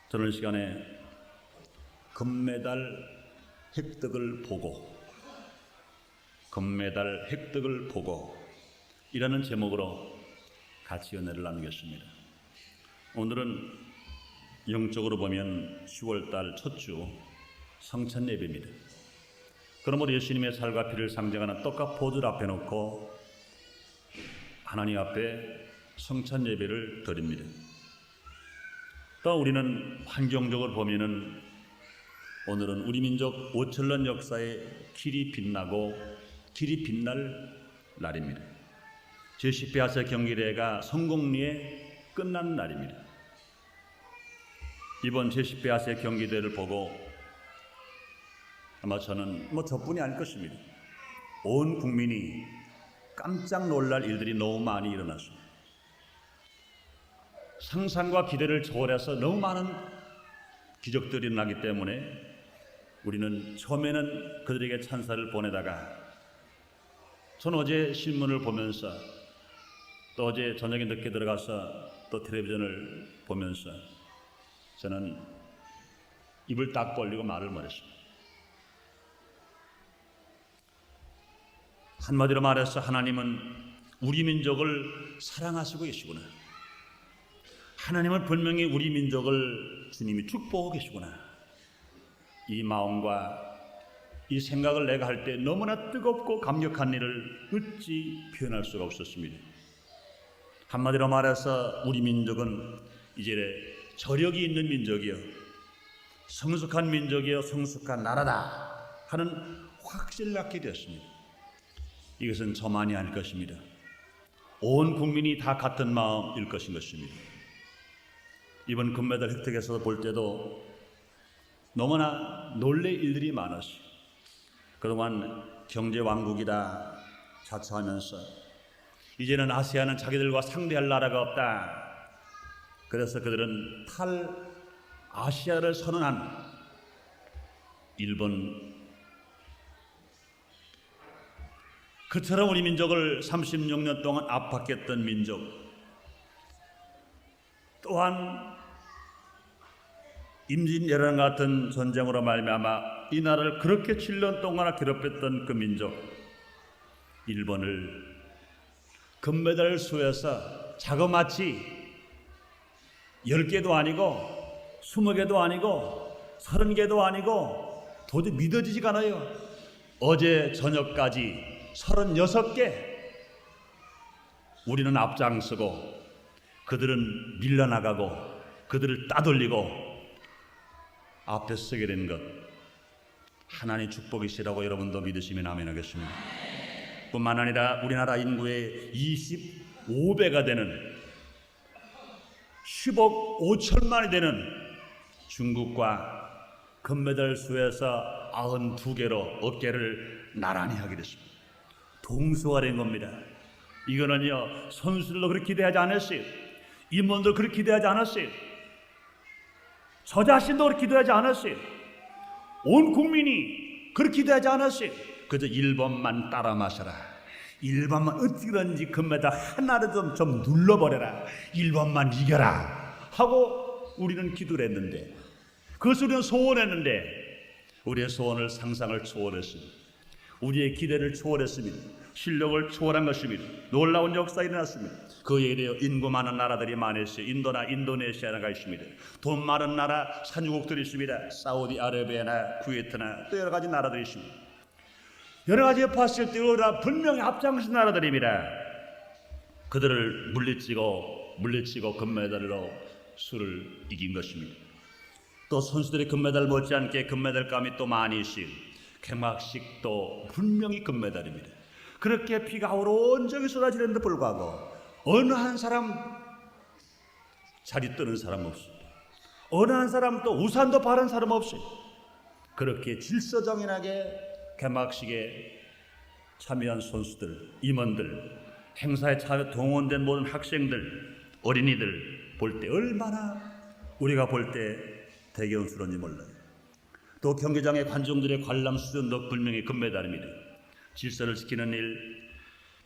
저는 이 시간에 금메달 획득을 보고 이라는 제목으로 같이 은혜를 나누겠습니다. 오늘은 영적으로 보면 10월달 첫 주 성찬 예배입니다. 그러므로 예수님의 살과 피를 상징하는 떡과 포도를 앞에 놓고 하나님 앞에 성찬 예배를 드립니다. 또 우리는 환경적으로 보면은 오늘은 우리 민족 5천년 역사의 길이 빛나고 길이 빛날 날입니다. 제10회 아시아 경기대회가 성공리에 끝난 날입니다. 이번 제10회 아시아 경기대회를 보고 아마 저는 저뿐이 아닐 것입니다. 온 국민이 깜짝 놀랄 일들이 너무 많이 일어났습니다. 상상과 기대를 초월해서 너무 많은 기적들이 일어나기 때문에 우리는 처음에는 그들에게 찬사를 보내다가 저는 어제 신문을 보면서 또 어제 저녁에 늦게 들어가서 또 텔레비전을 보면서 저는 입을 딱 벌리고 말을 못했습니다. 한마디로 말해서 하나님은 우리 민족을 사랑하시고 계시구나. 하나님은 분명히 우리 민족을 주님이 축복하고 계시구나. 이 마음과 이 생각을 내가 할 때 너무나 뜨겁고 감격한 일을 어찌 표현할 수가 없었습니다. 한마디로 말해서 우리 민족은 이제 저력이 있는 민족이요, 성숙한 민족이요, 성숙한 나라다 하는 확신을 갖게 되었습니다. 이것은 저만이 아닐 것입니다. 온 국민이 다 같은 마음일 것입니다. 이번 금메달 획득에서 볼 때도 너무나 놀랄 일들이 많았어요. 그동안 경제왕국이다 자처하면서 이제는 아시아는 자기들과 상대할 나라가 없다. 그래서 그들은 탈아시아를 선언한 일본, 그처럼 우리 민족을 36년 동안 압박했던 민족, 또한 임진왜란 같은 전쟁으로 말미암아 이 나라를 그렇게 7년 동안 괴롭혔던 그 민족 일본을 금메달을 수여해서 자그마치 10개도 아니고 20개도 아니고 30개도 아니고 도저히 믿어지지가 않아요. 어제 저녁까지 36개 우리는 앞장서고 그들은 밀려나가고 그들을 따돌리고 앞에 서게 된 것, 하나님의 축복이시라고 여러분도 믿으시면 아멘 하겠습니다. 뿐만 아니라 우리나라 인구의 25배가 되는 10억 5천만이 되는 중국과 금메달 수에서 92개로 어깨를 나란히 하게 됐습니다. 동수가 된 겁니다. 이거는요, 선수들도 그렇게 기대하지 않았어요. 임원도 그렇게 기대하지 않았어요. 저 자신도 그렇게 기대하지 않았어요. 온 국민이 그렇게 기대하지 않았어요. 그저 1번만 따라 마셔라. 1번만 어떻게든지 금메달 하나를 좀 눌러버려라. 1번만 이겨라 하고 우리는 기도를 했는데, 그것을 우리는 소원했는데 우리의 소원을 상상을 초월했습니다. 우리의 기대를 초월했습니다. 실력을 초월한 것입니다. 놀라운 역사가 일어났습니다. 그에 대해 인구 많은 나라들이 많았어요. 인도나 인도네시아가 있습니다. 돈 많은 나라 산유국들이 있습니다. 사우디아라비아나 쿠웨이트나 또 여러 가지 나라들이 있습니다. 여러 가지 봤을 때 분명히 앞장선 나라들입니다. 그들을 물리치고 금메달로 수를 이긴 것입니다. 또 선수들이 금메달 못지않게 금메달감이 또 많이 있어요. 개막식도 분명히 금메달입니다. 그렇게 비가 온종일 쏟아지는데 불구하고 어느 한 사람 자리 뜨는 사람 없습니다. 어느 한 사람 또 우산도 바른 사람 없어요. 그렇게 질서정연하게 개막식에 참여한 선수들, 임원들, 행사에 동원된 모든 학생들, 어린이들 볼 때 얼마나 우리가 볼 때 대견스러운지 몰라요. 또 경기장의 관중들의 관람 수준도 분명히 금메달입니다. 질서를 지키는 일,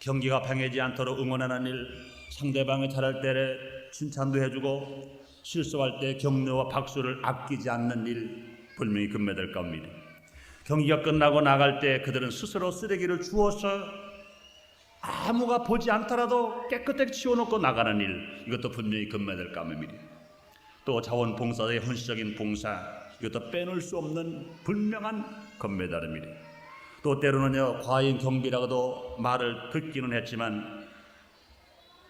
경기가 방해지 않도록 응원하는 일, 상대방이 잘할 때 칭찬도 해주고 실수할 때 격려와 박수를 아끼지 않는 일 분명히 금메달 겁니다. 경기가 끝나고 나갈 때 그들은 스스로 쓰레기를 주워서 아무가 보지 않더라도 깨끗하게 치워놓고 나가는 일, 이것도 분명히 금메달 감입니다. 또 자원봉사의 헌신적인 봉사, 이것도 빼놓을 수 없는 분명한 금메달입니다. 또 때로는요, 과잉 경비라고도 말을 듣기는 했지만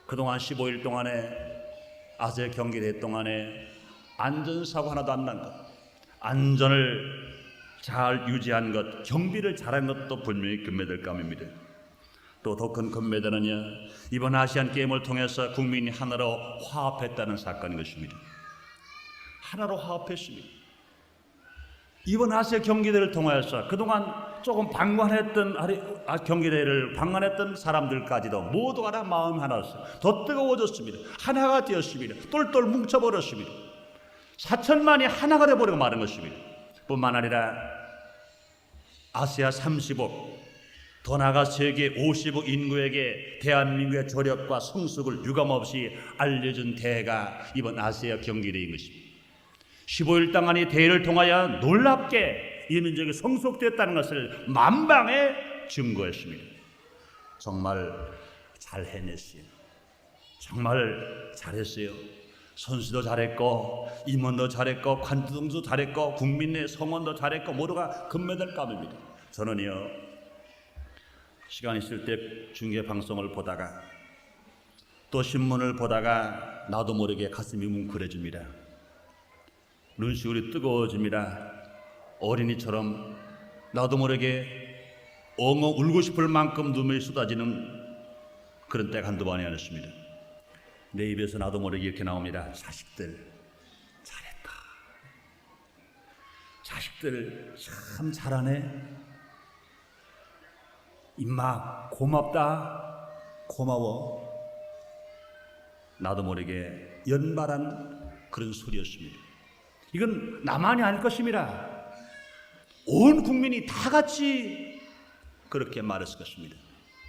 그동안 15일 동안에 아시아 경기대회 동안에 안전사고 하나도 안 난 것, 안전을 잘 유지한 것, 경비를 잘한 것도 분명히 금메달 감입니다. 또 더 큰 금메달은요, 이번 아시안 게임을 통해서 국민이 하나로 화합했다는 사건인 것입니다. 하나로 화합했습니다. 이번 아시아 경기대회를 통해서 그동안 조금 방관했던 경기대회를 방관했던 사람들까지도 모두가 다 마음 하나였어요. 더 뜨거워졌습니다. 하나가 되었습니다. 똘똘 뭉쳐버렸습니다. 4천만이 하나가 되어버리고 마는 것입니다. 뿐만 아니라 아시아 30억, 더 나아가 세계 50억 인구에게 대한민국의 조력과 성숙을 유감없이 알려준 대회가 이번 아시아 경기대회인 것입니다. 15일 동안의 대회를 통하여 놀랍게 이 민족이 성숙되었다는 것을 만방에 증거했습니다. 정말 잘 해냈어요. 정말 잘했어요. 선수도 잘했고, 임원도 잘했고, 관중도 잘했고, 국민의 성원도 잘했고, 모두가 금메달 감입니다. 저는요, 시간 있을 때 중계 방송을 보다가 또 신문을 보다가 나도 모르게 가슴이 뭉클해집니다. 눈시울이 뜨거워집니다. 어린이처럼 나도 모르게 엉엉 울고 싶을 만큼 눈물이 쏟아지는 그런 때가 한두 번이 아니었습니다. 내 입에서 나도 모르게 이렇게 나옵니다. 자식들 잘했다. 자식들 참 잘하네. 임마 고맙다. 고마워. 나도 모르게 연발한 그런 소리였습니다. 이건 나만이 아닐 것입니다. 온 국민이 다 같이 그렇게 말했을 것입니다.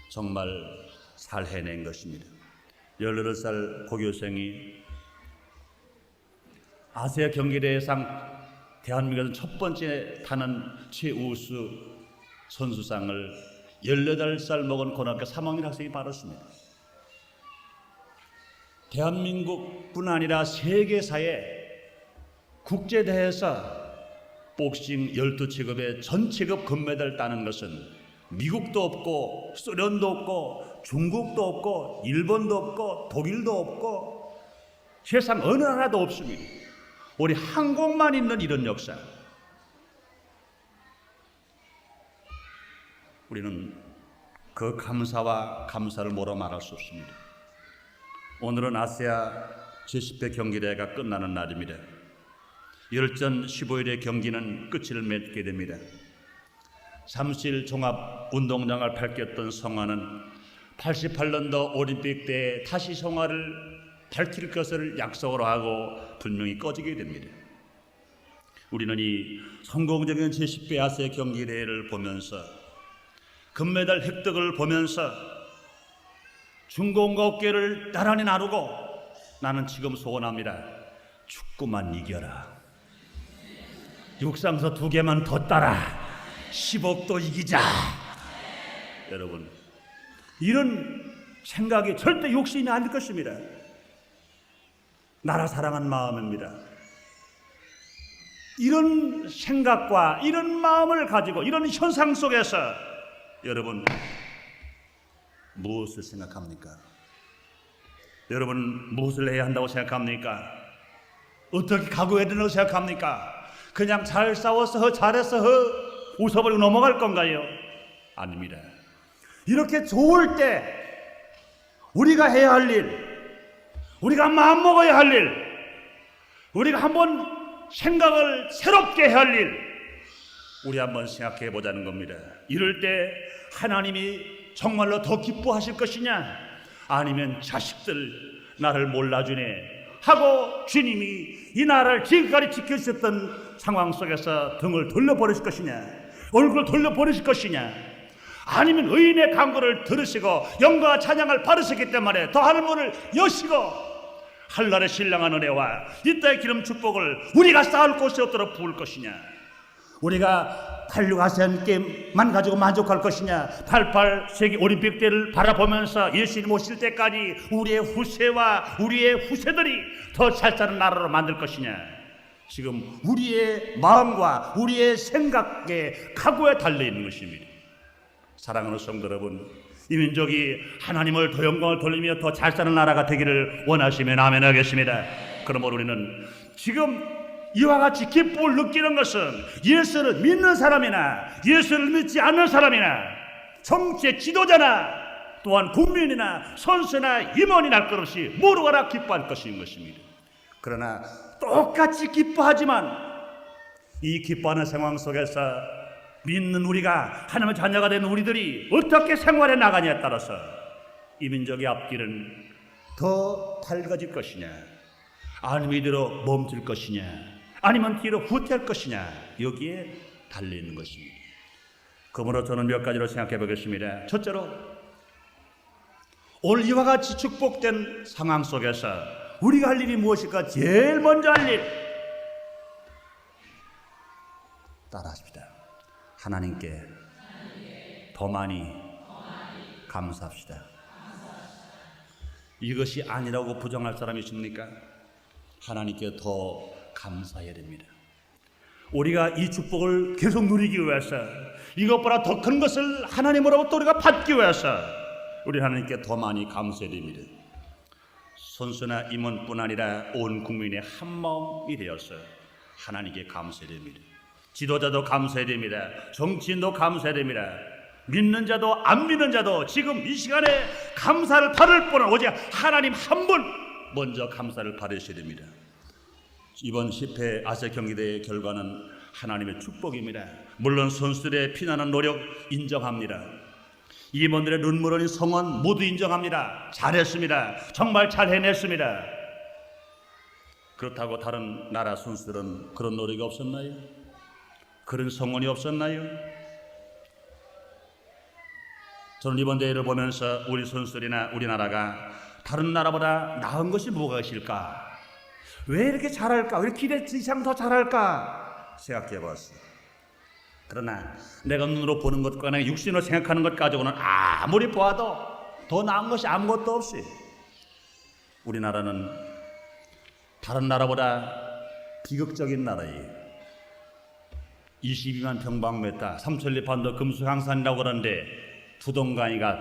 정말 잘 해낸 것입니다. 18살 고교생이 아시아 경기대회상 대한민국에서 첫 번째 타는 최우수 선수상을 18살 먹은 고등학교 3학년 학생이 받았습니다. 대한민국뿐 아니라 세계사에 국제대회에서 복싱 12체급에 전체급 금메달 따는 것은 미국도 없고 소련도 없고 중국도 없고 일본도 없고 독일도 없고 세상 어느 나라도 없습니다. 우리 한국만 있는 이런 역사. 우리는 그 감사와 감사를 뭐라 말할 수 없습니다. 오늘은 아시아 제10회 경기대회가 끝나는 날입니다. 열전 15일의 경기는 끝을 맺게 됩니다. 잠실 종합운동장을 밝혔던 성화는 88년도 올림픽 때 다시 성화를 밝힐 것을 약속을 하고 분명히 꺼지게 됩니다. 우리는 이 성공적인 제10회 아시아 경기대회를 보면서 금메달 획득을 보면서 중공과 어깨를 나란히 나누고 나는 지금 소원합니다. 축구만 이겨라. 육상서 2개만 더 따라. 10억도 이기자. 여러분, 이런 생각이 절대 욕심이 아닐 것입니다. 나라 사랑한 마음입니다. 이런 생각과 이런 마음을 가지고 이런 현상 속에서 여러분 무엇을 생각합니까? 여러분 무엇을 해야 한다고 생각합니까? 어떻게 각오해야 된다고 생각합니까? 그냥 잘 싸워서 잘해서 웃어버리고 넘어갈 건가요? 아닙니다. 이렇게 좋을 때 우리가 해야 할 일, 우리가 마음먹어야 할 일, 우리가 한번 생각을 새롭게 해야 할 일, 우리 한번 생각해 보자는 겁니다. 이럴 때 하나님이 정말로 더 기뻐하실 것이냐, 아니면 자식들 나를 몰라주네 하고 주님이 이 나라를 지금까지 지켜주셨던 상황 속에서 등을 돌려버리실 것이냐, 얼굴을 돌려버리실 것이냐, 아니면 의인의 간구를 들으시고 영광과 찬양을 받으셨기 때문에 더 하늘문을 여시고 한날의 신령한 은혜와 이 땅의 기름 축복을 우리가 쌓을 곳이 없도록 부을 것이냐? 우리가 86 아시안 게임만 가지고 만족할 것이냐? 88 세계 올림픽 때를 바라보면서 예수님 오실 때까지 우리의 후세와 우리의 후세들이 더 잘 사는 나라로 만들 것이냐? 지금 우리의 마음과 우리의 생각에 각오에 달려있는 것입니다. 사랑하는 성도 여러분, 이 민족이 하나님을 더 영광을 돌리며 더 잘 사는 나라가 되기를 원하시면 아멘 하겠습니다. 그러므로 우리는 지금 이와 같이 기쁨을 느끼는 것은 예수를 믿는 사람이나 예수를 믿지 않는 사람이나 정치의 지도자나 또한 국민이나 선수나 임원이나 할 것 없이 모두가 기뻐할 것인 것입니다. 그러나 똑같이 기뻐하지만 이 기뻐하는 상황 속에서 믿는 우리가, 하나님의 자녀가 된 우리들이 어떻게 생활해 나가냐에 따라서 이 민족의 앞길은 더 밝아질 것이냐, 아니면 이대로 멈출 것이냐, 아니면 뒤로 후퇴할 것이냐, 여기에 달려있는 것입니다. 그러므로 저는 몇 가지로 생각해 보겠습니다. 첫째로, 오늘 이와 같이 축복된 상황 속에서 우리가 할 일이 무엇일까? 제일 먼저 할 일, 따라하십시다. 하나님께 더 많이 감사합시다. 이것이 아니라고 부정할 사람이 있습니까? 하나님께 더 감사해야 됩니다. 우리가 이 축복을 계속 누리기 위해서, 이것보다 더 큰 것을 하나님으로부터 우리가 받기 위해서 우리 하나님께 더 많이 감사해야 됩니다. 선수나 임원뿐 아니라 온 국민의 한마음이 되어서 하나님께 감사해야 됩니다. 지도자도 감사해야 됩니다. 정치인도 감사해야 됩니다. 믿는 자도 안 믿는 자도 지금 이 시간에 감사를 받을 분은 오직 하나님 한 분 먼저 감사를 받으셔야 됩니다. 이번 10회 아시아 경기대회 결과는 하나님의 축복입니다. 물론 선수들의 피나는 노력 인정합니다. 임원들의 눈물 흘린 성원 모두 인정합니다. 잘했습니다. 정말 잘 해냈습니다. 그렇다고 다른 나라 선수들은 그런 노력이 없었나요? 그런 성원이 없었나요? 저는 이번 대회를 보면서 우리 선수들이나 우리나라가 다른 나라보다 나은 것이 뭐가 있을까? 왜 이렇게 잘할까? 왜 기대 이상 더 잘할까? 생각해 봤어요. 그러나 내가 눈으로 보는 것과 내가 육신으로 생각하는 것 가지고는 아무리 보아도 더 나은 것이 아무것도 없이, 우리나라는 다른 나라보다 비극적인 나라예요. 22만 평방미터 삼천리반도 금수강산이라고 그러는데 두동강이가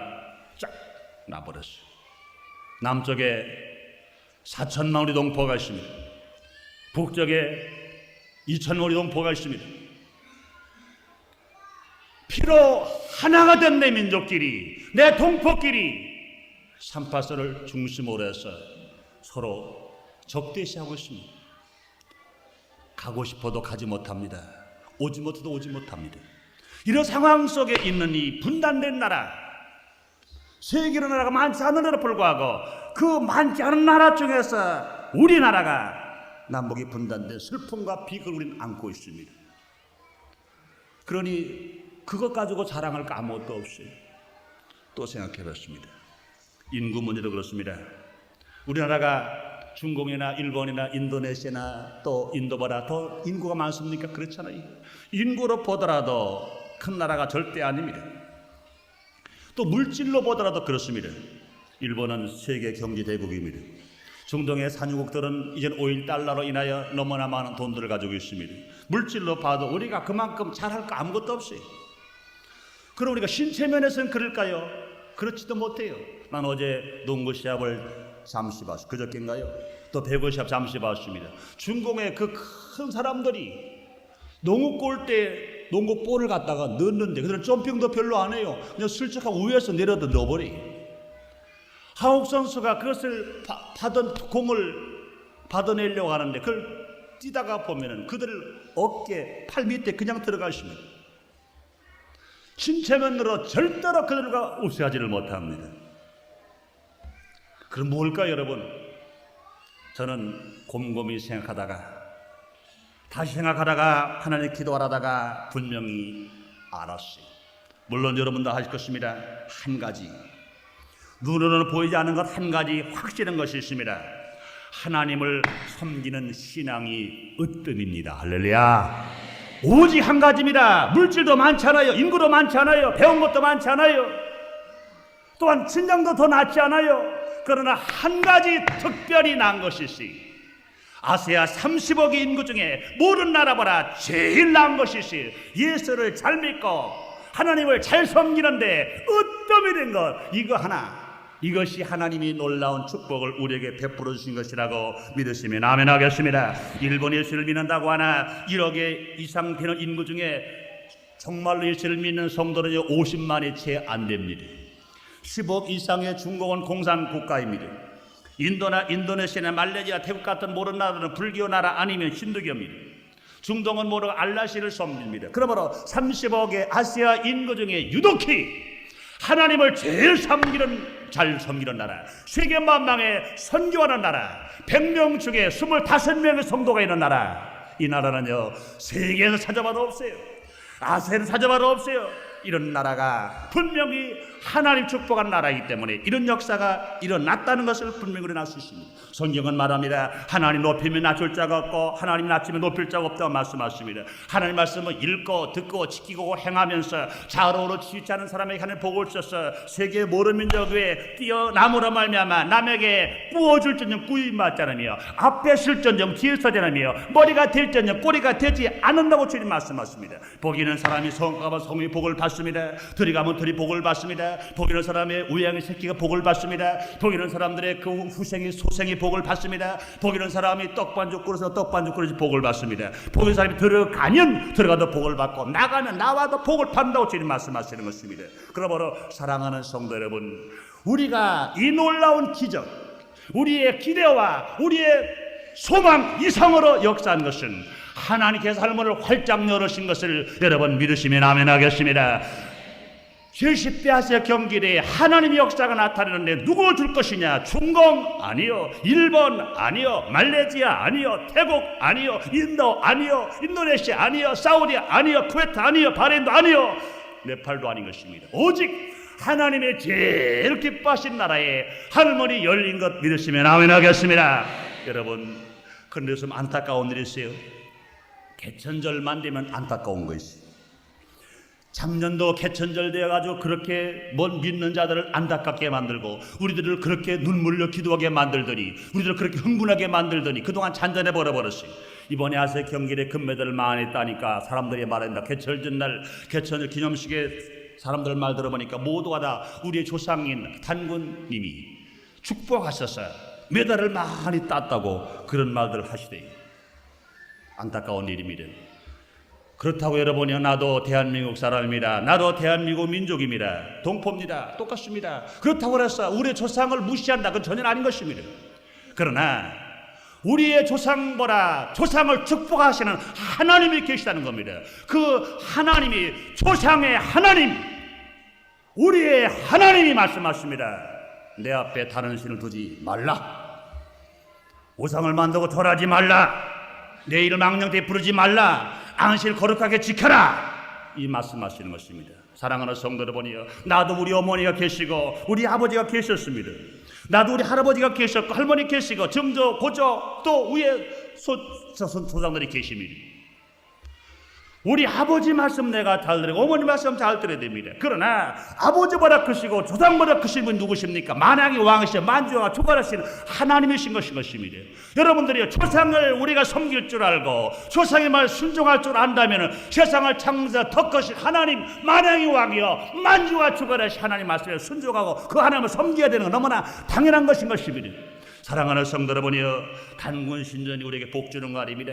쫙 나버렸어요. 남쪽에 4천만 우리 동포가 있습니다. 북쪽에 2천만 우리 동포가 있습니다. 피로 하나가 된 내 민족끼리, 내 동포끼리 38선을 중심으로 해서 서로 적대시하고 있습니다. 가고 싶어도 가지 못합니다. 오지 못해도 오지 못합니다. 이런 상황 속에 있는 이 분단된 나라, 세계의 나라가 많지 않은 데도 불구하고 그 많지 않은 나라 중에서 우리나라가 남북이 분단된 슬픔과 비극을 우리는 안고 있습니다. 그러니 그것 가지고 자랑할 거 아무것도 없어요. 또 생각해 봤습니다. 인구 문제도 그렇습니다. 우리나라가 중국이나 일본이나 인도네시아나 또 인도보다 더 인구가 많습니까? 그렇잖아요. 인구로 보더라도 큰 나라가 절대 아닙니다. 또 물질로 보더라도 그렇습니다. 일본은 세계 경제 대국입니다. 중동의 산유국들은 이제 오일 달러로 인하여 너무나 많은 돈들을 가지고 있습니다. 물질로 봐도 우리가 그만큼 잘할 거 아무것도 없어요. 그럼 우리가 신체 면에서는 그럴까요? 그렇지도 못해요. 난 어제 농구 시합을 잠시 봤어요. 그저께인가요? 또 배구 시합 잠시 봤습니다. 중공의 그 큰 사람들이 농구 골대 농구 볼을 갖다가 넣는데 그들은 점핑도 별로 안 해요. 그냥 슬쩍하고 위에서 내려도 넣어버려요. 한국 선수가 그것을 받은 공을 받아내려고 하는데 그걸 뛰다가 보면은 그들 어깨, 팔 밑에 그냥 들어가 있습니다. 신체면으로 절대로 그들과 우세하지를 못합니다. 그럼 뭘까요, 여러분? 저는 곰곰이 생각하다가 다시 생각하다가 하나님 기도하다가 분명히 알았어요. 물론 여러분도 하실 것입니다. 한 가지, 눈으로는 보이지 않는 것 한 가지 확실한 것이 있습니다. 하나님을 섬기는 신앙이 으뜸입니다. 할렐루야. 오직 한 가지입니다. 물질도 많잖아요. 인구도 많잖아요. 배운 것도 많잖아요. 또한 신장도 더 낫지 않아요. 그러나 한 가지 특별히 난 것이지, 아시아 30억의 인구 중에 모든 나라보다 제일 나은 것이지, 예수를 잘 믿고 하나님을 잘 섬기는데 으뜸이 된 것, 이거 하나, 이것이 하나님이 놀라운 축복을 우리에게 베풀어 주신 것이라고 믿으시면 아멘 하겠습니다. 일본 예수를 믿는다고 하나 1억의 이상 되는 인구 중에 정말로 예수를 믿는 성도는 50만이 채 안 됩니다. 10억 이상의 중국은 공산 국가입니다. 인도나 인도네시아나 말레이시아, 태국 같은 모든 나라는 불교 나라 아니면 힌두교입니다. 중동은 모두 알라시를 섬깁니다. 그러므로 30억의 아시아 인구 중에 유독히 하나님을 제일 잘 섬기는 나라, 세계 만방에 선교하는 나라, 100명 중에 25명의 성도가 있는 나라, 이 나라는요 세계에서 찾아봐도 없어요. 아시아에서 찾아봐도 없어요. 이런 나라가 분명히 하나님 축복한 나라이기 때문에 이런 역사가 일어났다는 것을 분명히 우리는 알 수 있습니다. 성경은 말합니다. 하나님 높이면 낮출 자가 없고 하나님 낮추면 높일 자가 없다고 말씀하십니다. 하나님 말씀을 읽고 듣고 지키고 행하면서 자로로 치우치 않은 사람에게 하나님 복을 주셔서 세계 모든 민족 위에 뛰어남으로 말미암아 남에게 부어줄전정 구입 맞자라며, 앞에 쓸전정 뒤에 서자라며, 머리가 될전정 꼬리가 되지 않는다고 주님 말씀하십니다. 복 있는 사람이 성가면 성이 복을 받습니다. 들이 가면 들이 복을 받습니다. 복 있는 사람의 우양의 새끼가 복을 받습니다. 복 있는 사람들의 그 후생이 소생이 복을 받습니다. 복 있는 사람이 떡반죽 끓여서 떡반죽 끓여서 복을 받습니다. 복 있는 사람이 들어가면 들어가도 복을 받고 나가면 나와도 복을 받는다고 주님 말씀하시는 것입니다. 그러므로 사랑하는 성도 여러분, 우리가 이 놀라운 기적, 우리의 기대와 우리의 소망 이상으로 역사한 것은 하나님께서 할문을 활짝 열으신 것을 여러분 믿으시면 아멘 하겠습니다. 70대 아시아 경기대에 하나님의 역사가 나타나는데 누구 줄 것이냐? 중공 아니요, 일본 아니요, 말레이시아 아니요, 태국 아니요, 인도 아니요, 인도네시아 아니요, 사우디 아니요, 쿠웨트 아니요, 바레인도 아니요, 네팔도 아닌 것입니다. 오직 하나님의 제일 기뻐하신 나라에 할머니 열린 것 믿으시면 아멘 하겠습니다. 여러분, 그런데 좀 안타까운 일이 있어요. 개천절만 되면 안타까운 것이, 작년도 개천절 되어가지고 그렇게 뭔 믿는 자들을 안타깝게 만들고 우리들을 그렇게 눈물로 기도하게 만들더니, 우리들을 그렇게 흥분하게 만들더니 그동안 잔잔해 버려버렸어요. 이번에 아시아 경기대 금메달을 많이 따니까 사람들이 말한다. 개천절 날 개천절 기념식에 사람들 말 들어보니까 모두가 다 우리의 조상인 단군님이 축복하셔서 메달을 많이 땄다고 그런 말들을 하시대요. 안타까운 일입니다. 그렇다고 여러분이 나도 대한민국 사람입니다. 나도 대한민국 민족입니다. 동포입니다. 똑같습니다. 그렇다고 해서 우리의 조상을 무시한다. 그건 전혀 아닌 것입니다. 그러나 우리의 조상보다 조상을 축복하시는 하나님이 계시다는 겁니다. 그 하나님이 조상의 하나님, 우리의 하나님이 말씀하십니다. 내 앞에 다른 신을 두지 말라. 우상을 만들고 절하지 말라. 내 이름 망령되이 부르지 말라. 안식을 거룩하게 지켜라. 이 말씀하시는 것입니다. 사랑하는 성도 여러분이요, 나도 우리 어머니가 계시고 우리 아버지가 계셨습니다. 나도 우리 할아버지가 계셨고 할머니 계시고 증조 고조 또 위에 조상들이 계십니다. 우리 아버지 말씀 내가 잘 들고 어머니 말씀 잘 들어야 됩니다. 그러나 아버지보다 크시고 조상보다 크신 분 누구십니까? 만왕의 왕이시여 만주왕 초월하신 하나님이신 것입니다. 여러분들이 조상을 우리가 섬길 줄 알고 조상의 말 순종할 줄 안다면 세상을 창조자 더 크신 하나님, 만왕의 왕이여 만주와 초월하신 하나님 말씀에 순종하고 그 하나님을 섬겨야 되는 건 너무나 당연한 것입니다. 사랑하는 성도 여러분이여, 단군 신전이 우리에게 복 주는 거 아닙니다.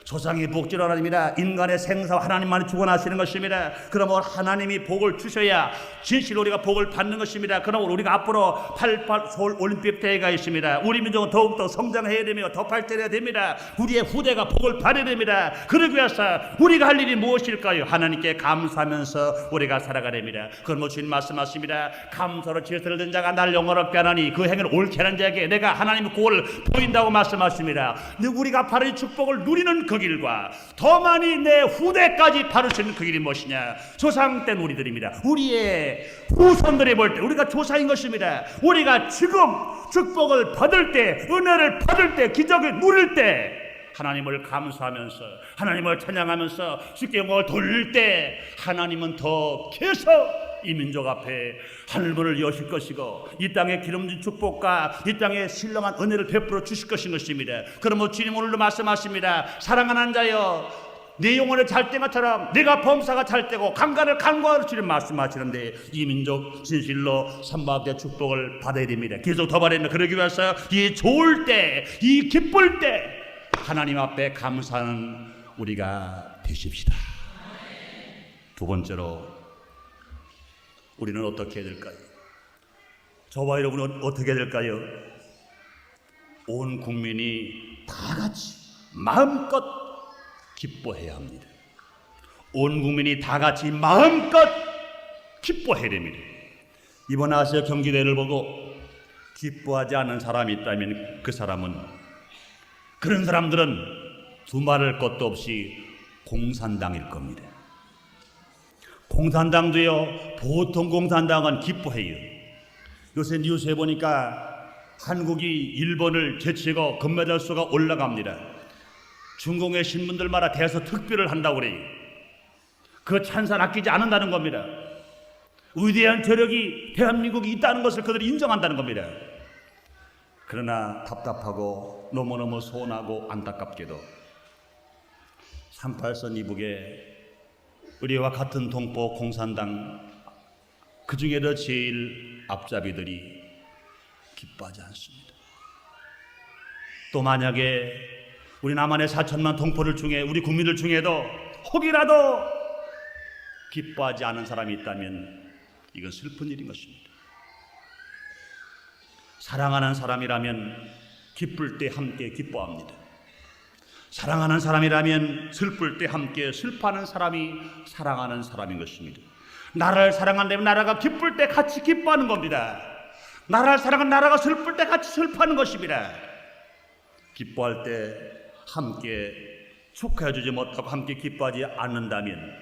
조상이 복 주는 하나님이다. 인간의 생사와 하나님만이 주관하시는 것입니다. 그러므로 하나님이 복을 주셔야 진실로 우리가 복을 받는 것입니다. 그러므로 우리가 앞으로 88 서울 올림픽 대회가 있습니다. 우리 민족은 더욱더 성장해야 되며 더 발전해야 됩니다. 우리의 후대가 복을 받아야 됩니다. 그러기 위해서 우리가 할 일이 무엇일까요? 하나님께 감사하면서 우리가 살아가야 됩니다. 그럼 주님 말씀하십니다. 감사로 질서를 든 자가 날 영원롭게 하나니 그 행위를 옳게 하는 자에게 내가 하나님의 구원을 보인다고 말씀하십니다. 우리가 바로 이 축복을 누리는 그 그 길과 더 많이 내 후대까지 바를 수 있는 그 길이 무엇이냐? 조상된 우리들입니다. 우리의 후손들이 볼 때 우리가 조상인 것입니다. 우리가 지금 축복을 받을 때, 은혜를 받을 때, 기적을 누릴 때 하나님을 감사하면서, 하나님을 찬양하면서 주께 영광을 돌릴 때 하나님은 더 계속 이 민족 앞에 하늘문을 여실 것이고 이 땅에 기름진 축복과 이 땅에 신령한 은혜를 베풀어 주실 것입니다. 그러므로 주님 오늘도 말씀하십니다. 사랑하는 자여, 내 영혼을 잘 때 것처럼 내가 범사가 잘 때고 강간을 간과하라 주님 말씀하시는데 이 민족 진실로 삼박대 축복을 받아야 됩니다. 계속 더 바랍니다. 그러기 위해서 이 좋을 때, 이 기쁠 때 하나님 앞에 감사하는 우리가 되십시다. 두 번째로 우리는 어떻게 해야 될까요? 저와 여러분은 어떻게 해야 될까요? 온 국민이 다 같이 마음껏 기뻐해야 합니다. 온 국민이 다 같이 마음껏 기뻐해야 됩니다. 이번 아시아 경기대회를 보고 기뻐하지 않는 사람이 있다면 그런 사람들은 두말할 것도 없이 공산당일 겁니다. 공산당도요, 보통 공산당은 기뻐해요. 요새 뉴스에 보니까 한국이 일본을 제치고 금메달 수가 올라갑니다. 중공의 신문들마다 대서 특별을 한다고 그래요. 그 찬사 아끼지 않는다는 겁니다. 위대한 저력이 대한민국이 있다는 것을 그들이 인정한다는 겁니다. 그러나 답답하고 너무너무 서운하고 안타깝게도 38선 이북에 우리와 같은 동포 공산당 그 중에도 제일 앞잡이들이 기뻐하지 않습니다. 또 만약에 우리 남한의 4천만 동포들 중에 우리 국민들 중에도 혹이라도 기뻐하지 않은 사람이 있다면 이건 슬픈 일인 것입니다. 사랑하는 사람이라면 기쁠 때 함께 기뻐합니다. 사랑하는 사람이라면 슬플 때 함께 슬퍼하는 사람이 사랑하는 사람인 것입니다. 나라를 사랑한다면 나라가 기쁠 때 같이 기뻐하는 겁니다. 나라를 사랑한 나라가 슬플 때 같이 슬퍼하는 것입니다. 기뻐할 때 함께 축하해 주지 못하고 함께 기뻐하지 않는다면,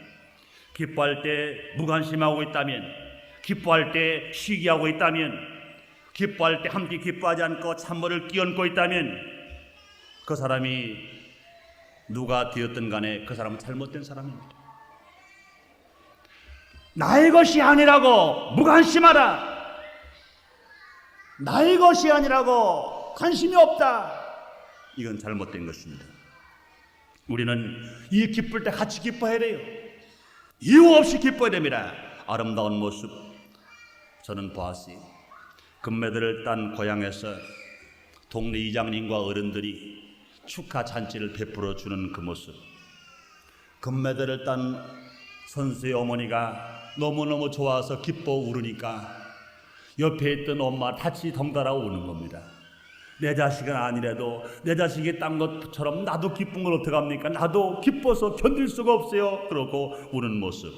기뻐할 때 무관심하고 있다면, 기뻐할 때 시기하고 있다면, 기뻐할 때 함께 기뻐하지 않고 찬물을 끼얹고 있다면 그 사람이 누가 되었든 간에 그 사람은 잘못된 사람입니다. 나의 것이 아니라고 무관심하라, 나의 것이 아니라고 관심이 없다, 이건 잘못된 것입니다. 우리는 이 기쁠 때 같이 기뻐해야 돼요. 이유 없이 기뻐해야 됩니다. 아름다운 모습 저는 보았어요. 금메달을 딴 고향에서 동네 이장님과 어른들이 축하 잔치를 베풀어 주는 그 모습, 금메달을 딴 선수의 어머니가 너무너무 좋아서 기뻐 울으니까 옆에 있던 엄마 같이 덩달아 우는 겁니다. 내 자식은 아니라도 내 자식이 딴 것처럼 나도 기쁜 걸 어떡합니까? 나도 기뻐서 견딜 수가 없어요. 그러고 우는 모습,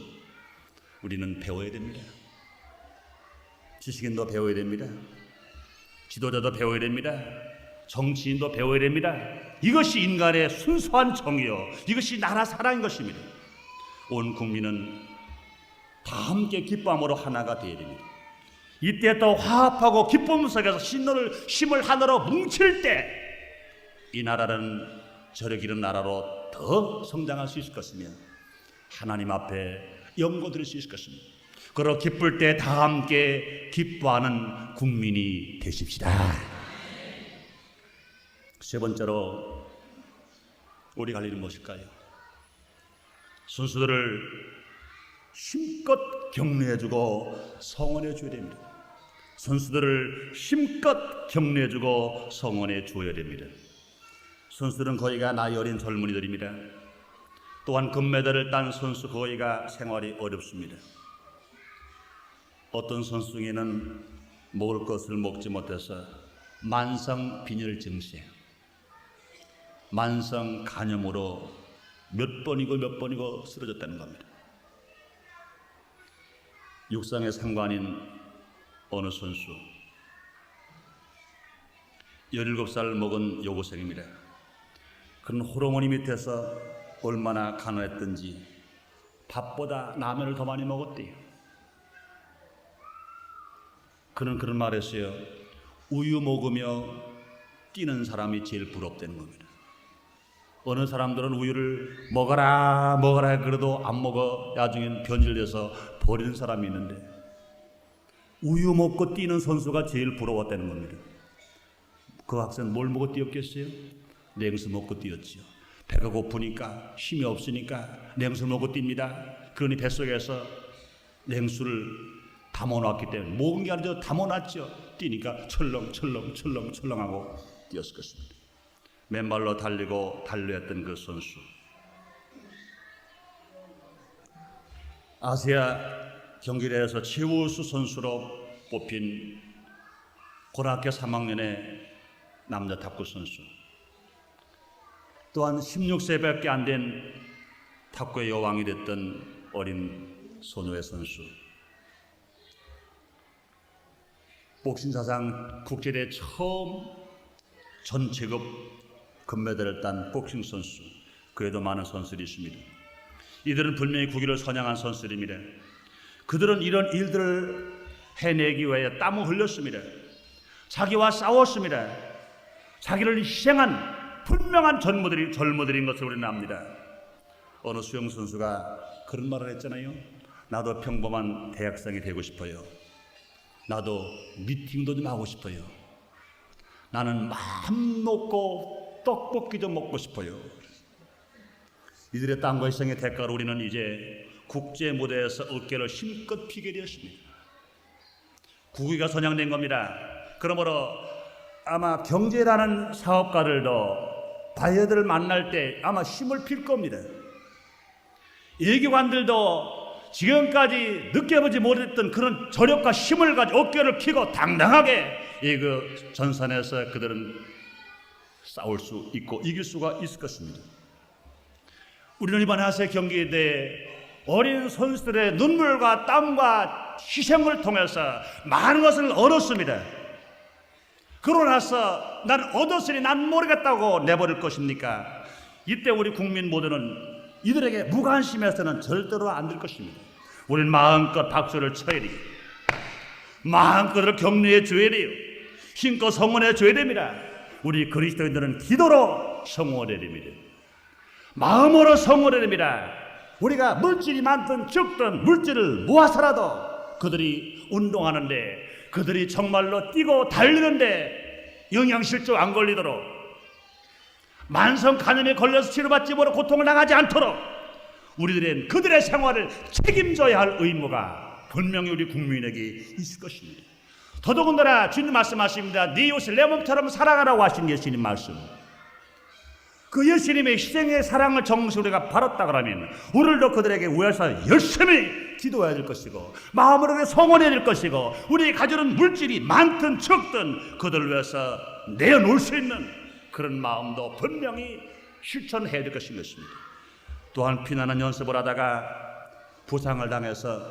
우리는 배워야 됩니다. 지식인도 배워야 됩니다. 지도자도 배워야 됩니다. 정치인도 배워야 됩니다. 이것이 인간의 순수한 정의요, 이것이 나라 사랑인 것입니다. 온 국민은 다 함께 기뻐함으로 하나가 되어야 됩니다. 이때 또 화합하고 기쁨 속에서 힘을 하나로 뭉칠 때 이 나라는 저력 이른 나라로 더 성장할 수 있을 것이며 하나님 앞에 영광 드릴 수 있을 것입니다. 그러 기쁠 때 다 함께 기뻐하는 국민이 되십시다. 세 번째로 우리가 할 일은 무엇일까요? 선수들을 힘껏 격려해주고 성원해줘야 됩니다. 선수들을 힘껏 격려해주고 성원해줘야 됩니다. 선수들은 거의가 나이 어린 젊은이들입니다. 또한 금메달을 딴 선수 거의가 생활이 어렵습니다. 어떤 선수 중에는 먹을 것을 먹지 못해서 만성 빈혈 증세, 만성 간염으로 몇 번이고 쓰러졌다는 겁니다. 육상의 상관인 어느 선수 17살 먹은 여고생입니다. 그는 호르몬이 밑에서 얼마나 가난했던지 밥보다 라면을 더 많이 먹었대요. 그는 그런 말 했어요. 우유 먹으며 뛰는 사람이 제일 부럽다는 겁니다. 어느 사람들은 우유를 먹어라 먹어라 그래도 안 먹어 나중엔 변질돼서 버리는 사람이 있는데 우유 먹고 뛰는 선수가 제일 부러웠다는 겁니다. 그 학생은 뭘 먹고 뛰었겠어요? 냉수 먹고 뛰었지요. 배가 고프니까 힘이 없으니까 냉수 먹고 뜁니다. 그러니 뱃속에서 냉수를 담아놨기 때문에 먹은 게 아니라 담아놨죠. 뛰니까 철렁철렁하고 뛰었을 것입니다. 맨발로 달리고 달려했던 그 선수, 아시아 경기대회에서 최우수 선수로 뽑힌 고등학교 3학년의 남자 탁구 선수, 또한 16세밖에 안 된 탁구의 여왕이 됐던 어린 소녀의 선수, 복싱 사상 국제대회 처음 전체급 금메달을 딴 복싱 선수, 그에도 많은 선수들이 있습니다. 이들은 분명히 국위를 선양한 선수들입니다. 그들은 이런 일들을 해내기 위해 땀을 흘렸습니다. 자기와 싸웠습니다. 자기를 희생한 분명한 젊은이들인 것을 우리는 압니다. 어느 수영 선수가 그런 말을 했잖아요. 나도 평범한 대학생이 되고 싶어요. 나도 미팅도 좀 하고 싶어요. 나는 마음 놓고 떡볶이 좀 먹고 싶어요. 이들의 땀과 희생의 대가로 우리는 이제 국제 무대에서 어깨를 힘껏 피게 되었습니다. 국위가 선양된 겁니다. 그러므로 아마 경제라는 사업가들도 바이어들을 만날 때 아마 힘을 필 겁니다. 예기관들도 지금까지 느껴보지 못했던 그런 저력과 힘을 가지고 어깨를 펴고 당당하게 이 그 전선에서 그들은 싸울 수 있고 이길 수가 있을 것입니다. 우리는 이번 아시아 경기에 대해 어린 선수들의 눈물과 땀과 희생을 통해서 많은 것을 얻었습니다. 그러고 나서 난 얻었으니 난 모르겠다고 내버릴 것입니까? 이때 우리 국민 모두는 이들에게 무관심해서는 절대로 안 될 것입니다. 우리는 마음껏 박수를 쳐야 돼요. 마음껏 격려해 줘야 돼요. 힘껏 성원해 줘야 됩니다. 우리 그리스도인들은 기도로 성원해야 됩니다. 마음으로 성원해야 됩니다. 우리가 물질이 많든 적든 물질을 모아서라도 그들이 운동하는데, 그들이 정말로 뛰고 달리는데 영양실조 안 걸리도록, 만성 간염에 걸려서 치료받지 못하고 고통을 당하지 않도록 우리들은 그들의 생활을 책임져야 할 의무가 분명히 우리 국민에게 있을 것입니다. 더더군다나 주님 말씀하십니다. 네 이웃을 내 몸처럼 사랑하라고 하신 예수님 말씀, 그 예수님의 희생의 사랑을 정식 우리가 받았다 그러면 우리도 그들에게 위해서 열심히 기도해야 될 것이고 마음으로 성원해야 될 것이고 우리 가지는 물질이 많든 적든 그들을 위해서 내어놓을 수 있는 그런 마음도 분명히 실천해야 될 것인 것입니다. 또한 피난한 연습을 하다가 부상을 당해서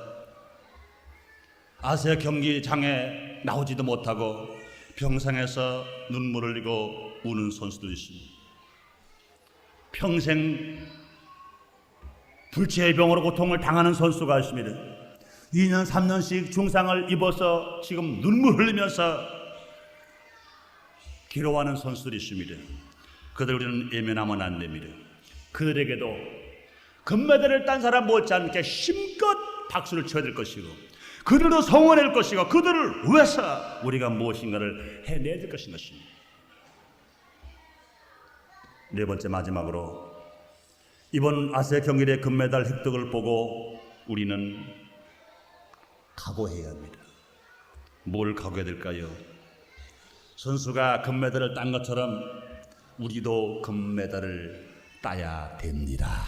아시아 경기장에 나오지도 못하고 병상에서 눈물을 흘리고 우는 선수도 있습니다. 평생 불치의 병으로 고통을 당하는 선수가 있습니다. 2년 3년씩 중상을 입어서 지금 눈물 흘리면서 기로하는 선수들이 있습니다. 그들 우리는 예면하면 안 됩니다. 그들에게도 금메달을 딴 사람 못지않게 힘껏 박수를 쳐야 될 것이고 그들도 성원할 것이고 그들을 위해서 우리가 무엇인가를 해내야 될 것인 것입니다. 네 번째, 마지막으로 이번 아시아 경기대 금메달 획득을 보고 우리는 각오해야 합니다. 뭘 각오해야 될까요? 선수가 금메달을 딴 것처럼 우리도 금메달을 따야 됩니다.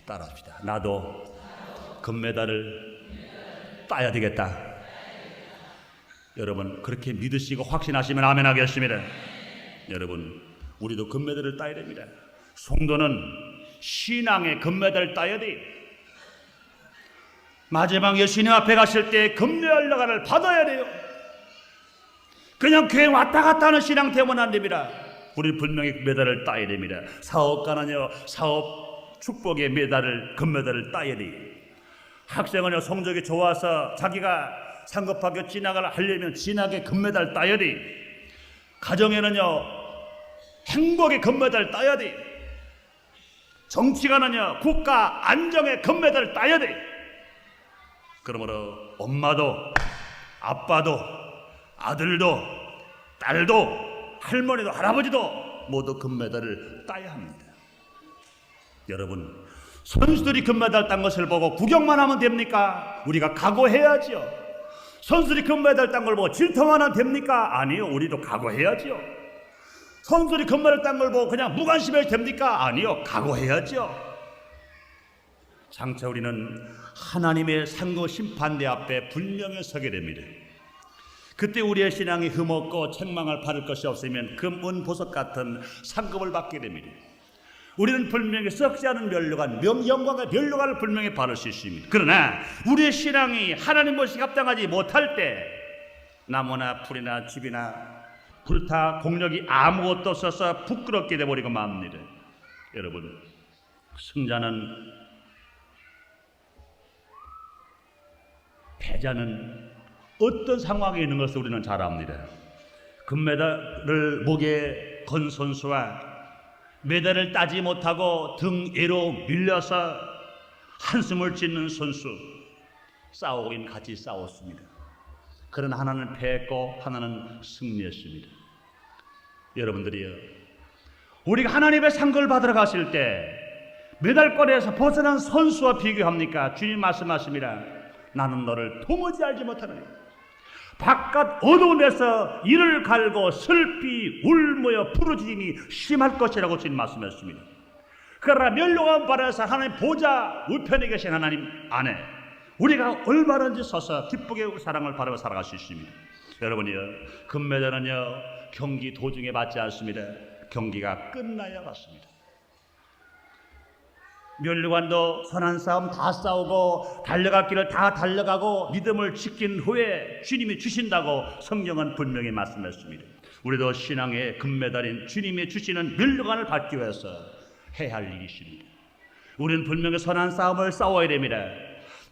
따라합시다. 나도 금메달을 따야 되겠다. 여러분 그렇게 믿으시고 확신하시면 아멘 하겠습니다. 여러분 우리도 금메달을 따야 됩니다. 성도는 신앙의 금메달을 따야 돼요. 마지막 예수님 앞에 갔을 때 금메달 연락을 받아야 돼요. 그냥 교회 왔다 갔다 하는 신앙 되면 안 됩니다. 우리 분명히 메달을 따야 됩니다. 사업가는요, 사업 축복의 금메달을 따야 돼요. 학생은요, 성적이 좋아서 자기가 상급학교 진학을 하려면 진학의 금메달 따야 돼. 가정에는요, 행복의 금메달 따야 돼. 정치가는요, 국가 안정의 금메달을 따야 돼. 그러므로 엄마도 아빠도 아들도 딸도 할머니도 할아버지도 모두 금메달을 따야 합니다. 여러분, 선수들이 금메달 딴 것을 보고 구경만 하면 됩니까? 우리가 각오해야지요. 선수들이 금메달 딴 걸 보고 질투만 하면 됩니까? 아니요, 우리도 각오해야지요. 선수들이 금메달 딴 걸 보고 그냥 무관심해도 됩니까? 아니요, 각오해야죠. 장차 우리는 하나님의 상고 심판대 앞에 분명히 서게 됩니다. 그때 우리의 신앙이 흠없고 책망을 받을 것이 없으면 금, 은, 보석 같은 상급을 받게 됩니다. 우리는 분명히 썩지 않은 멸류관, 영광과 멸류관을 분명히 받을 수 있습니다. 그러나 우리의 신앙이 하나님 보시기에 합당하지 못할 때 나무나 풀이나 집이나 불타 공력이 아무것도 없어서 부끄럽게 돼버리고 맙니다. 여러분, 승자는 패자는 어떤 상황에 있는 것을 우리는 잘 압니다. 금메달을 목에 건 선수와 메달을 따지 못하고 등 위로 밀려서 한숨을 짓는 선수, 싸우긴 같이 싸웠습니다. 그러나 하나는 패했고 하나는 승리했습니다. 여러분들이요, 우리가 하나님의 상급을 받으러 갔을 때 메달거리에서 벗어난 선수와 비교합니까? 주님 말씀하십니다. 나는 너를 도무지 알지 못하느니 바깥 어두운 데서 이를 갈고 슬피 울며 부르짖음이 심할 것이라고 주님 말씀하셨습니다. 그러나 멸류관 바다에서 하나님 보좌 우편에 계신 하나님 안에 우리가 얼마든지 서서 기쁘게 사랑을 바라며 살아갈 수 있습니다. 여러분이요, 금메달은요 경기 도중에 받지 않습니다. 경기가 끝나야 받습니다. 멸류관도 선한 싸움 다 싸우고 달려갈 길을 다 달려가고 믿음을 지킨 후에 주님이 주신다고 성경은 분명히 말씀했습니다. 우리도 신앙의 금메달인 주님이 주시는 멸류관을 받기 위해서 해야 할 일이 있습니다. 우리는 분명히 선한 싸움을 싸워야 됩니다.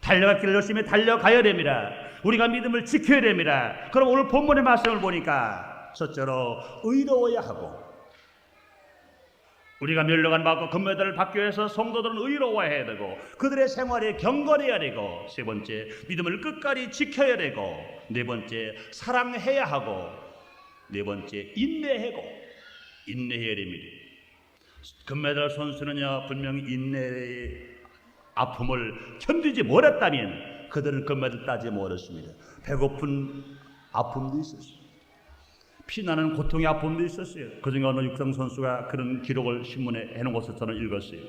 달려갈 길을 열심히 달려가야 됩니다. 우리가 믿음을 지켜야 됩니다. 그럼 오늘 본문의 말씀을 보니까 첫째로 의로워야 하고, 우리가 멸류관 받고 금메달을 받기 위해서 성도들은 의로워야 되고 그들의 생활에 경건해야 되고, 세 번째 믿음을 끝까지 지켜야 되고, 네 번째 사랑해야 하고, 네 번째 인내해야 됩니다. 금메달 선수는요 분명히 인내의 아픔을 견디지 못했다면 그들은 금메달 따지 못했습니다. 배고픈 아픔도 있었어요. 피나는 고통의 아픔도 있었어요. 그중에 어느 육상 선수가 그런 기록을 신문에 해놓은 것을 저는 읽었어요.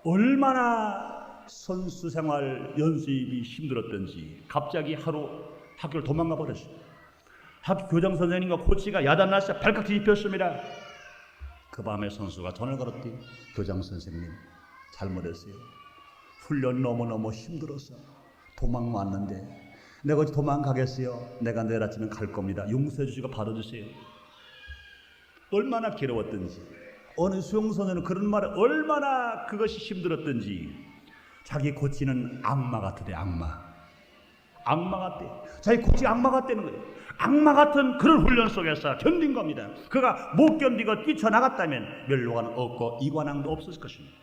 얼마나 선수 생활 연습이 힘들었던지 갑자기 하루 학교를 도망가 버렸어요. 학교 교장 선생님과 코치가 야단났어요. 발칵 뒤집혔습니다. 그 밤에 선수가 전화를 걸었더니, 교장 선생님 잘못했어요. 훈련 너무너무 힘들어서 도망 왔는데 내가 어디 도망가겠어요? 내가 내일 아침에 갈 겁니다. 용서해 주시고 받아주세요. 얼마나 괴로웠던지, 어느 수용소녀는 그런 말에 얼마나 그것이 힘들었던지, 자기 코치는 악마 같으대. 악마 같대. 자기 코치가 악마 같다는 거예요. 악마 같은 그런 훈련 속에서 견딘 겁니다. 그가 못 견디고 뛰쳐나갔다면 멸류관은 없고 이관왕도 없을 것입니다.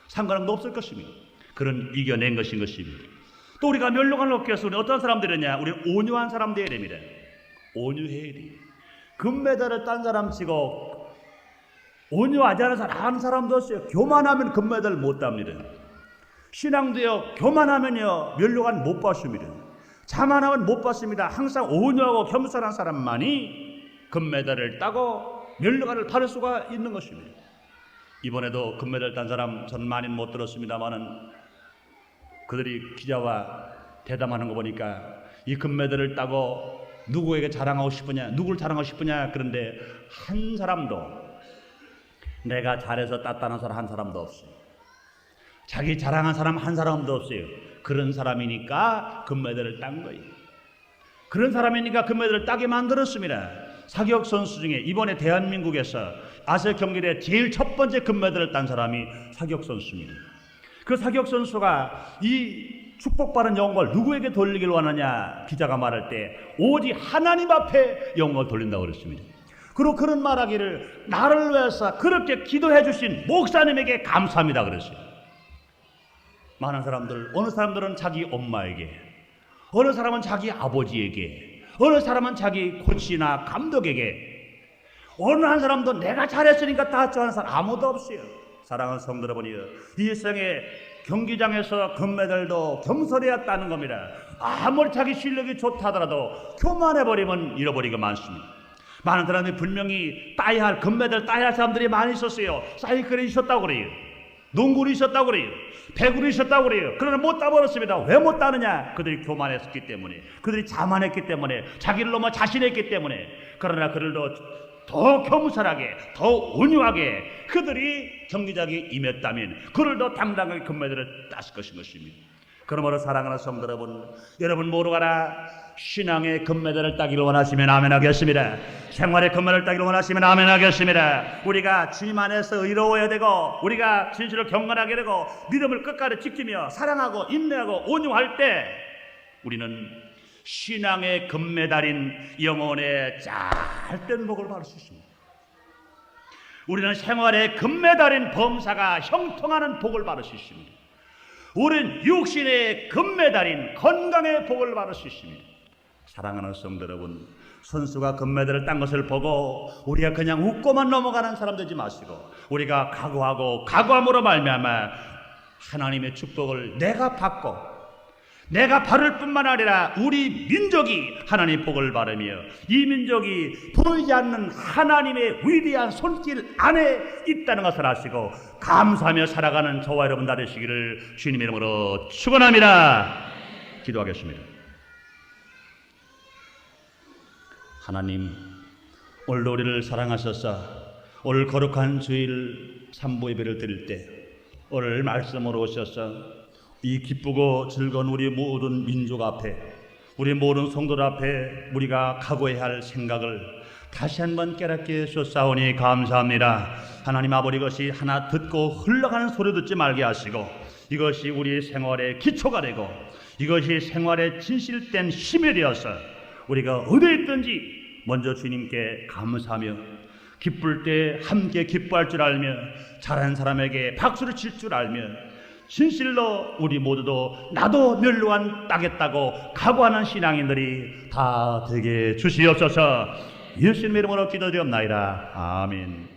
상관왕도 없을 것입니다. 그런 이겨낸 것인 것입니다. 또 우리가 멸류관을 얻기 위해서 우리 어떤 사람들이냐? 우리는 온유한 사람 되어야 됩니다. 온유해야 돼요. 금메달을 딴 사람 치고 온유하지 않은 사람 한 사람도 없어요. 교만하면 금메달을 못 땁니다. 신앙도요, 교만하면요 멸류관 못 받습니다. 자만하면 못 받습니다. 항상 온유하고 겸손한 사람만이 금메달을 따고 멸류관을 받을 수가 있는 것입니다. 이번에도 금메달 딴 사람 전 많이는 못 들었습니다만은 그들이 기자와 대담하는 거 보니까 이 금메달을 따고 누구에게 자랑하고 싶으냐, 누구를 자랑하고 싶으냐, 그런데 한 사람도, 내가 잘해서 땄다는 사람 한 사람도 없어요. 자기 자랑한 사람 한 사람도 없어요. 그런 사람이니까 금메달을 딴 거예요. 그런 사람이니까 금메달을 따게 만들었습니다. 사격 선수 중에 이번에 대한민국에서 아시아 경기대 제일 첫 번째 금메달을 딴 사람이 사격 선수입니다. 그 사격 선수가 이 축복받은 영광을 누구에게 돌리길 원하냐 기자가 말할 때 오직 하나님 앞에 영광을 돌린다고 그랬습니다. 그리고 그런 말하기를 나를 위해서 그렇게 기도해 주신 목사님에게 감사합니다 그랬어요. 많은 사람들, 어느 사람들은 자기 엄마에게, 어느 사람은 자기 아버지에게, 어느 사람은 자기 코치나 감독에게, 어느 한 사람도 내가 잘했으니까 다 좋아하는 사람 아무도 없어요. 사랑하는 성도 여러분이요, 이 세상에 경기장에서 금메달도 겸손해야 따는 겁니다. 아무리 자기 실력이 좋다 하더라도 교만해버리면 잃어버리기가 많습니다. 많은 사람들이 분명히 따야 할 금메달 따야 할 사람들이 많이 있었어요. 사이클이 있었다고 그래요. 농구를 있었다고 그래요. 배구를 있었다고 그래요. 그러나 못 따버렸습니다. 왜 못 따느냐? 그들이 교만했기 때문에, 그들이 자만했기 때문에, 자기를 너무 자신했기 때문에. 그러나 그들도 더 겸손하게, 더 온유하게 그들이 경기장에 임했다면 그들도 당당하게 금메달을 땄을 것입니다. 그러므로 사랑하는 성도 여러분 모두가라 신앙의 금메달을 따기를 원하시면 아멘 하겠습니다. 생활의 금메달을 따기를 원하시면 아멘 하겠습니다. 우리가 주님 안에서 의로워야 되고, 우리가 진실을 경건하게 되고, 믿음을 끝까지 지키며 사랑하고 인내하고 온유할 때 우리는 신앙의 금메달인 영혼의 잘된 복을 받을 수 있습니다. 우리는 생활의 금메달인 범사가 형통하는 복을 받을 수 있습니다. 우리는 육신의 금메달인 건강의 복을 받을 수 있습니다. 사랑하는 성도 여러분, 선수가 금메달을 딴 것을 보고 우리가 그냥 웃고만 넘어가는 사람 되지 마시고, 우리가 각오함으로 말미암아 하나님의 축복을 내가 받고 내가 받을 뿐만 아니라 우리 민족이 하나님의 복을 받으며 이 민족이 보이지 않는 하나님의 위대한 손길 안에 있다는 것을 아시고 감사하며 살아가는 저와 여러분 다 되시기를 주님의 이름으로 축원합니다. 기도하겠습니다. 하나님, 오늘도 우리를 사랑하셔서 오늘 거룩한 주일 삼부 예배를 드릴 때 오늘 말씀으로 오셔서 이 기쁘고 즐거운 우리 모든 민족 앞에, 우리 모든 성도들 앞에 우리가 각오해야 할 생각을 다시 한번 깨닫게 해주셨사오니 감사합니다. 하나님 아버지, 이것이 하나 듣고 흘러가는 소리 듣지 말게 하시고 이것이 우리 생활의 기초가 되고 이것이 생활의 진실된 힘이 되어서 우리가 어디에 있든지 먼저 주님께 감사하며 기쁠 때 함께 기뻐할 줄 알며 잘하는 사람에게 박수를 칠 줄 알며 진실로 우리 모두도 나도 멸류관 따겠다고 각오하는 신앙인들이 다 되게 주시옵소서. 예수님의 이름으로 기도드리옵나이다. 아멘.